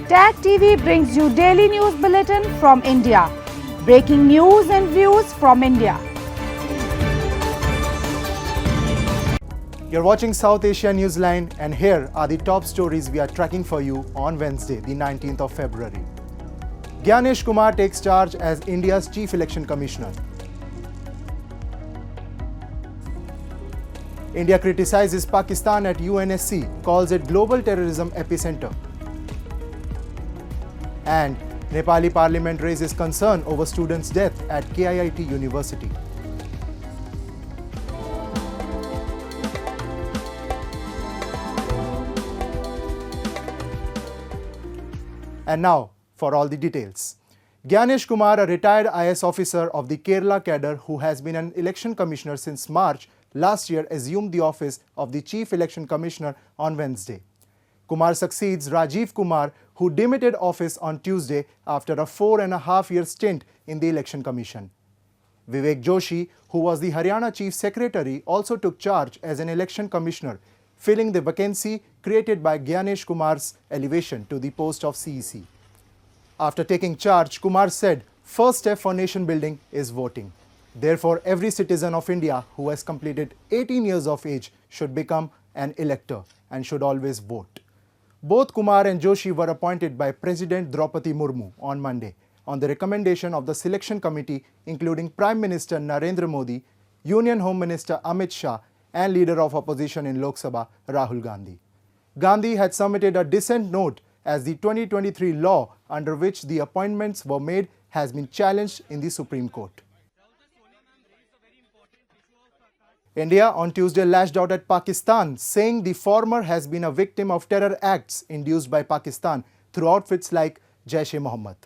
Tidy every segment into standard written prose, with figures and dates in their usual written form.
Tag TV brings you daily news bulletin from India. Breaking news and views from India. You're watching South Asia NEWSLINE, and here are the top stories we are tracking for you on Wednesday, the 19th of February. Gyanesh Kumar takes charge as India's Chief Election Commissioner. India criticizes Pakistan at UNSC, calls it global terrorism epicenter. And Nepali Parliament raises concern over students' death at KIIT University. And now, for all the details. Gyanesh Kumar, a retired IS officer of the Kerala cadre who has been an election commissioner since March last year, assumed the office of the Chief Election Commissioner on Wednesday. Kumar succeeds Rajiv Kumar, who demitted office on Tuesday after a 4.5-year stint in the Election Commission. Vivek Joshi, who was the Haryana Chief Secretary, also took charge as an election commissioner, filling the vacancy created by Gyanesh Kumar's elevation to the post of CEC. After taking charge, Kumar said, "First step for nation building is voting. Therefore, every citizen of India who has completed 18 years of age should become an elector and should always vote." Both Kumar and Joshi were appointed by President Draupadi Murmu on Monday on the recommendation of the selection committee, including Prime Minister Narendra Modi, Union Home Minister Amit Shah, and Leader of Opposition in Lok Sabha, Rahul Gandhi. Gandhi had submitted a dissent note as the 2023 law under which the appointments were made has been challenged in the Supreme Court. India on Tuesday lashed out at Pakistan, saying the former has been a victim of terror acts induced by Pakistan through outfits like Jaish-e-Mohammed.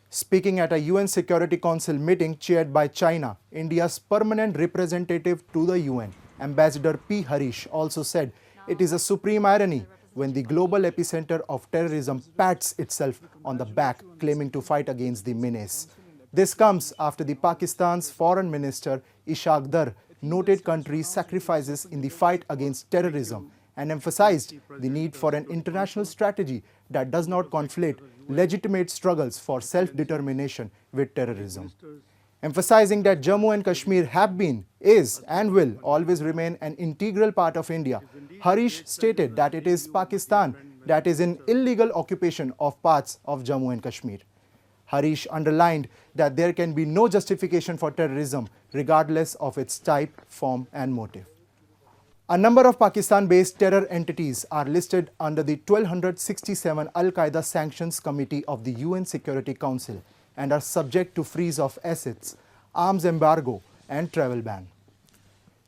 Speaking at a UN Security Council meeting chaired by China, India's permanent representative to the UN, Ambassador P. Harish, also said it is a supreme irony when the global epicenter of terrorism pats itself on the back, claiming to fight against the menace. This comes after the Pakistan's Foreign Minister Ishaq Dar noted countries' sacrifices in the fight against terrorism and emphasized the need for an international strategy that does not conflate legitimate struggles for self-determination with terrorism. Emphasizing that Jammu and Kashmir have been, is and will always remain an integral part of India, Harish stated that it is Pakistan that is in illegal occupation of parts of Jammu and Kashmir. Harish underlined that there can be no justification for terrorism regardless of its type, form and motive. A number of Pakistan-based terror entities are listed under the 1267 Al-Qaeda Sanctions Committee of the UN Security Council and are subject to freeze of assets, arms embargo and travel ban.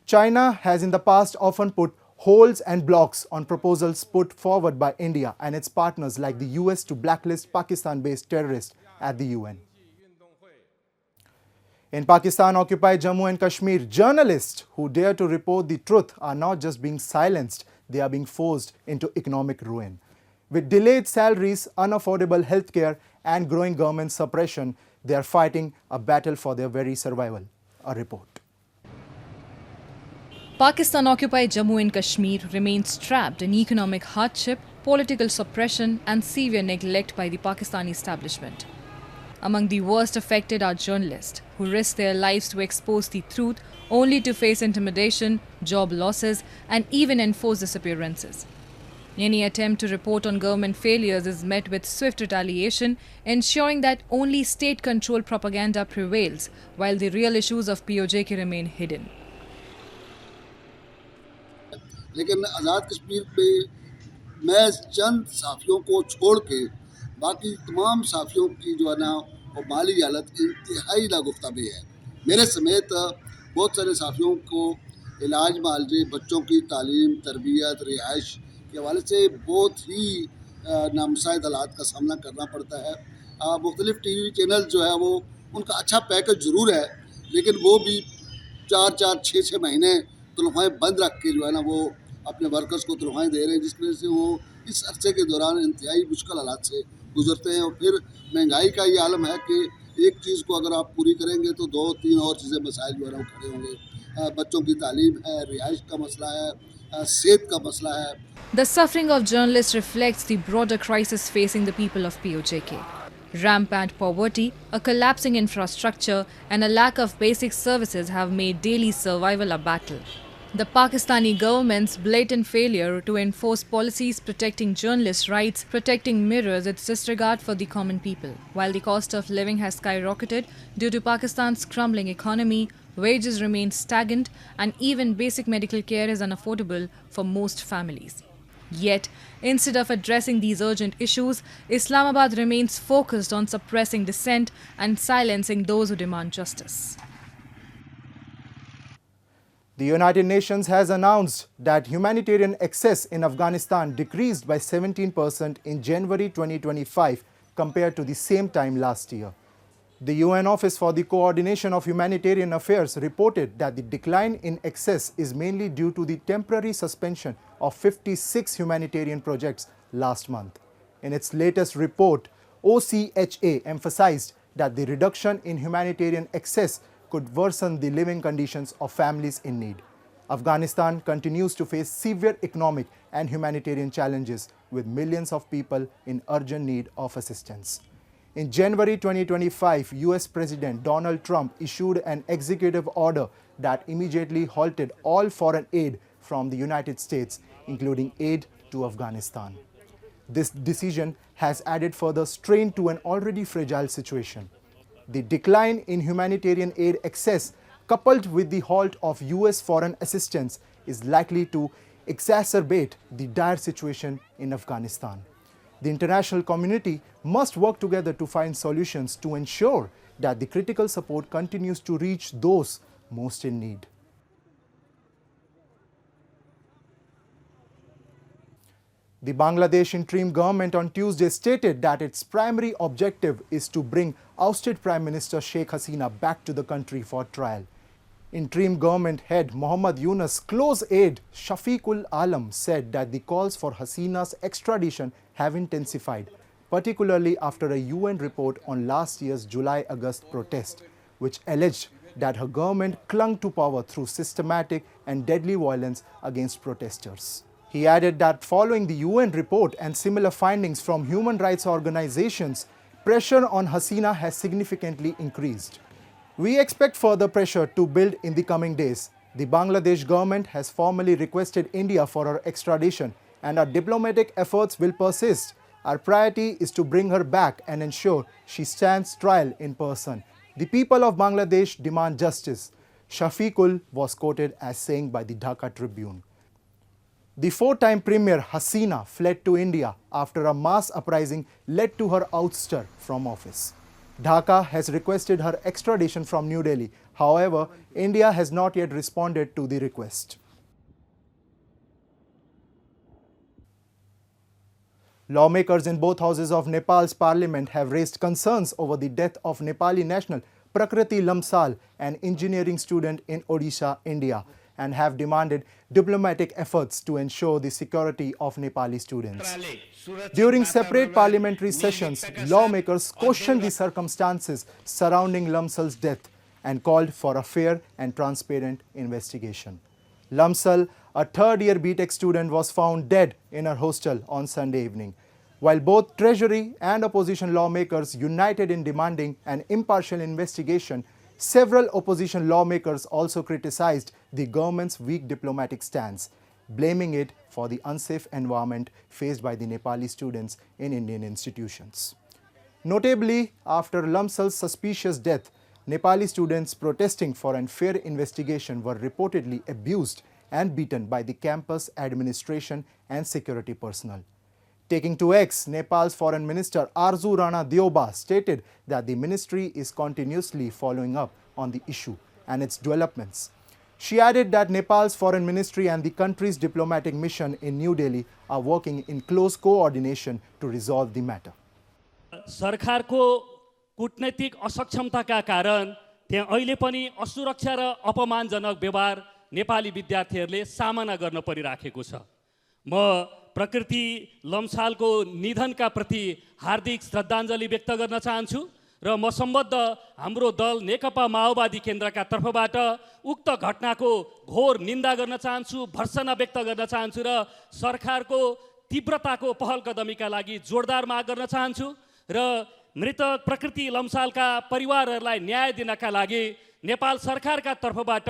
China has in the past often put holds and blocks on proposals put forward by India and its partners like the US to blacklist Pakistan-based terrorists at the UN. In Pakistan-occupied Jammu and Kashmir, journalists who dare to report the truth are not just being silenced, they are being forced into economic ruin. With delayed salaries, unaffordable healthcare and growing government suppression, they are fighting a battle for their very survival. A report. Pakistan-occupied Jammu and Kashmir remains trapped in economic hardship, political suppression and severe neglect by the Pakistani establishment. Among the worst affected are journalists who risk their lives to expose the truth only to face intimidation, job losses and even enforced disappearances. Any attempt to report on government failures is met with swift retaliation, ensuring that only state-controlled propaganda prevails while the real issues of POJK remain hidden. लेकिन आज़ाद कश्मीर पे मैं चंद साफियों को छोड़ के बाकी तमाम साफियों की जो है ना वो माली हालत इंतहाई नागुफ्ताबी है। मेरे समेत बहुत सारे साफियों को इलाज मुआवजे, बच्चों की तालीम, तरबियत, रिहाइश के हवाले से बहुत ही नामुसाइद हालात का सामना करना पड़ता है। मुख्तलिफ टीवी चैनल जो है वो उनका अच्छा पैकेज ज़रूर है, लेकिन वो भी 4-4, 6-6 महीने तनख्वाहें बंद रख के जो है ना वो अपने वर्कर्स को तनख्वाहें दे रहे हैं, जिसकी वजह से वो इस अरसे के दौरान इंतहाई मुश्किल हालात से गुजरते हैं। और फिर महंगाई का ये आलम है कि एक चीज़ को अगर आप पूरी करेंगे तो 2-3 और चीज़ें मसाइल जो है ना वो खड़े होंगे। बच्चों की तालीम है, रिहाइश का मसला है, सेहत का मसला है। The suffering of journalists reflects the broader crisis facing the people of POJK. Rampant poverty, a collapsing infrastructure, and a lack of basic services have made daily survival a battle. The Pakistani government's blatant failure to enforce policies protecting journalists' rights, protecting mirrors its disregard for the common people. While the cost of living has skyrocketed due to Pakistan's crumbling economy, wages remain stagnant, and even basic medical care is unaffordable for most families. Yet, instead of addressing these urgent issues, Islamabad remains focused on suppressing dissent and silencing those who demand justice. The United Nations has announced that humanitarian access in Afghanistan decreased by 17% in January 2025 compared to the same time last year. The UN Office for the Coordination of Humanitarian Affairs reported that the decline in access is mainly due to the temporary suspension of 56 humanitarian projects last month. In its latest report, OCHA emphasized that the reduction in humanitarian access could worsen the living conditions of families in need. Afghanistan continues to face severe economic and humanitarian challenges with millions of people in urgent need of assistance. In January 2025, US President Donald Trump issued an executive order that immediately halted all foreign aid from the United States, including aid to Afghanistan. This decision has added further strain to an already fragile situation. The decline in humanitarian aid access, coupled with the halt of US foreign assistance, is likely to exacerbate the dire situation in Afghanistan. The international community must work together to find solutions to ensure that the critical support continues to reach those most in need. The Bangladesh interim government on Tuesday stated that its primary objective is to bring ousted Prime Minister Sheikh Hasina back to the country for trial. Interim government head Muhammad Yunus' close aide Shafiqul Alam said that the calls for Hasina's extradition have intensified, particularly after a UN report on last year's July-August protest, which alleged that her government clung to power through systematic and deadly violence against protesters. He added that following the UN report and similar findings from human rights organizations, pressure on Hasina has significantly increased. We expect further pressure to build in the coming days. The Bangladesh government has formally requested India for her extradition, and our diplomatic efforts will persist. Our priority is to bring her back and ensure she stands trial in person. The people of Bangladesh demand justice, Shafiqul was quoted as saying by the Dhaka Tribune. The four-time Premier Hasina fled to India after a mass uprising led to her ouster from office. Dhaka has requested her extradition from New Delhi. However, India has not yet responded to the request. Lawmakers in both houses of Nepal's parliament have raised concerns over the death of Nepali national Prakriti Lamsal, an engineering student in Odisha, India, and have demanded diplomatic efforts to ensure the security of Nepali students. During separate parliamentary sessions, lawmakers questioned the circumstances surrounding Lamsal's death and called for a fair and transparent investigation. Lamsal, a third-year BTech student, was found dead in her hostel on Sunday evening. While both Treasury and opposition lawmakers united in demanding an impartial investigation, several opposition lawmakers also criticized the government's weak diplomatic stance, blaming it for the unsafe environment faced by the Nepali students in Indian institutions. Notably, after Lamsal's suspicious death, Nepali students protesting for an fair investigation were reportedly abused and beaten by the campus administration and security personnel. Taking to X, Nepal's Foreign Minister Arzu Rana Dioba stated that the ministry is continuously following up on the issue and its developments. She added that Nepal's foreign ministry and the country's diplomatic mission in New Delhi are working in close coordination to resolve the matter. सरकारको कूटनीतिक असक्षमताका कारण त्यहाँ अहिले पनि असुरक्षा र अपमानजनक व्यवहार नेपाली विद्यार्थीहरूले सामना गर्न परिराखेको छ। म प्रकृति लम्सालको निधनका प्रति हार्दिक श्रद्धाञ्जली व्यक्त गर्न चाहन्छु र म सम्बद्ध हाम्रो दल नेकपा माओवादी केन्द्रका तर्फबाट उक्त घटनाको घोर निन्दा गर्न चाहन्छु, भर्त्सना व्यक्त गर्न चाहन्छु र सरकारको तीव्रताको पहल कदमीका लागि जोरदार माग गर्न चाहन्छु र मृतक प्रकृति लम्सालका परिवारहरूलाई न्याय दिनका लागि नेपाल सरकारका तर्फबाट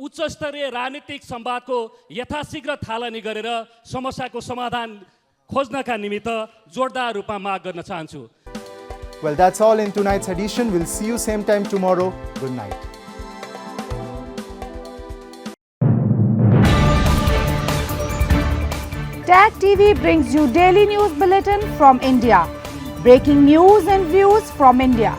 उच्च स्तरीय राजनीतिक संवादको यथाशीघ्र थालनी गरेर समस्याको समाधान खोज्नका निमित्त जोरदार रूपमा माग गर्न चाहन्छु। Well, that's all in tonight's edition. We'll see you same time tomorrow. Good night. Tag TV brings you daily news bulletin from India. Breaking news and views from India.